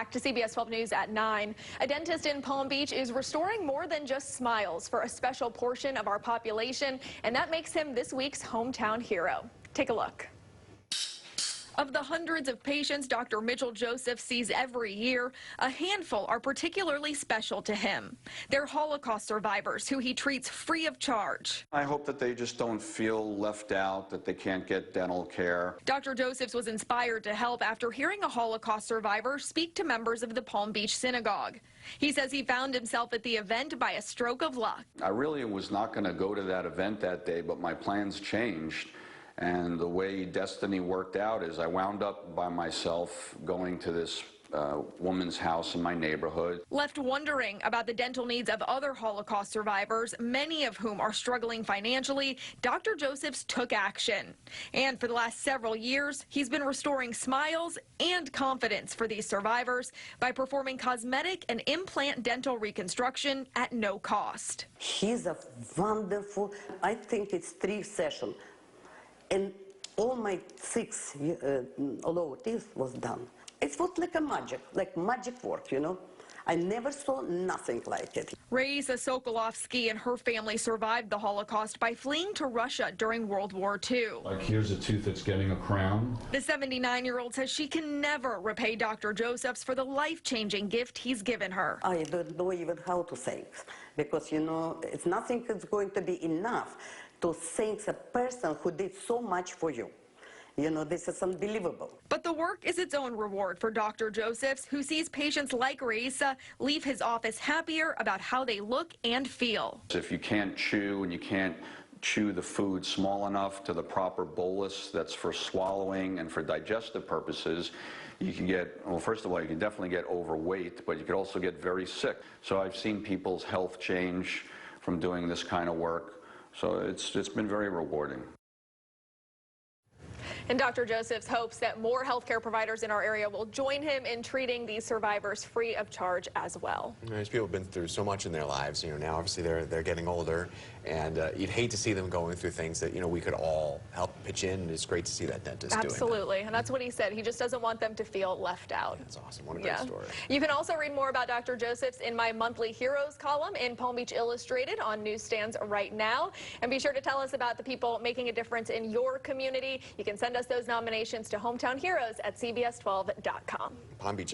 back to CBS 12 News at 9. A dentist in Palm Beach is restoring more than just smiles for a special portion of our population, and that makes him this week's hometown hero. Take a look. Of the hundreds of patients Dr. Mitchell Joseph sees every year, a handful are particularly special to him. They're Holocaust survivors who he treats free of charge. I hope that they just don't feel left out, that they can't get dental care. Dr. Josephs was inspired to help after hearing a Holocaust survivor speak to members of the Palm Beach synagogue. He says he found himself at the event by a stroke of luck. I really was not going to go to that event that day, but my plans changed. And the way destiny worked out is I wound up by myself going to this woman's house in my neighborhood. Left wondering about the dental needs of other Holocaust survivors, many of whom are struggling financially, Dr. Josephs took action. And for the last several years, he's been restoring smiles and confidence for these survivors by performing cosmetic and implant dental reconstruction at no cost. He's a wonderful, I think it's 3 sessions. And all my 6 lower teeth was done. It was like a magic work, you know. I never saw nothing like it. Raisa Sokolovsky and her family survived the Holocaust by fleeing to Russia during World War II. Like, here's a tooth that's getting a crown. The 79-year-old says she can never repay Dr. Josephs for the life-changing gift he's given her. I don't know even how to thank, because, you know, it's nothing is going to be enough to thank a person who did so much for you. You know, this is unbelievable. But the work is its own reward for Dr. Josephs, who sees patients like Raisa leave his office happier about how they look and feel. If you can't chew and you can't chew the food small enough to the proper bolus that's for swallowing and for digestive purposes, you can get, well, first of all, you can definitely get overweight, but you could also get very sick. So I've seen people's health change from doing this kind of work. So it's been very rewarding. And Dr. Josephs hopes that more healthcare providers in our area will join him in treating these survivors free of charge as well. These people have been through so much in their lives. You know, now obviously they're getting older, and you'd hate to see them going through things that, you know, we could all help pitch in. It's great to see that dentist doing that. Absolutely, and that's what he said. He just doesn't want them to feel left out. That's awesome. What a great story. You can also read more about Dr. Josephs in my monthly Heroes column in Palm Beach Illustrated on newsstands right now. And be sure to tell us about the people making a difference in your community. You can send us those nominations to hometownheroes@cbs12.com. Palm Beach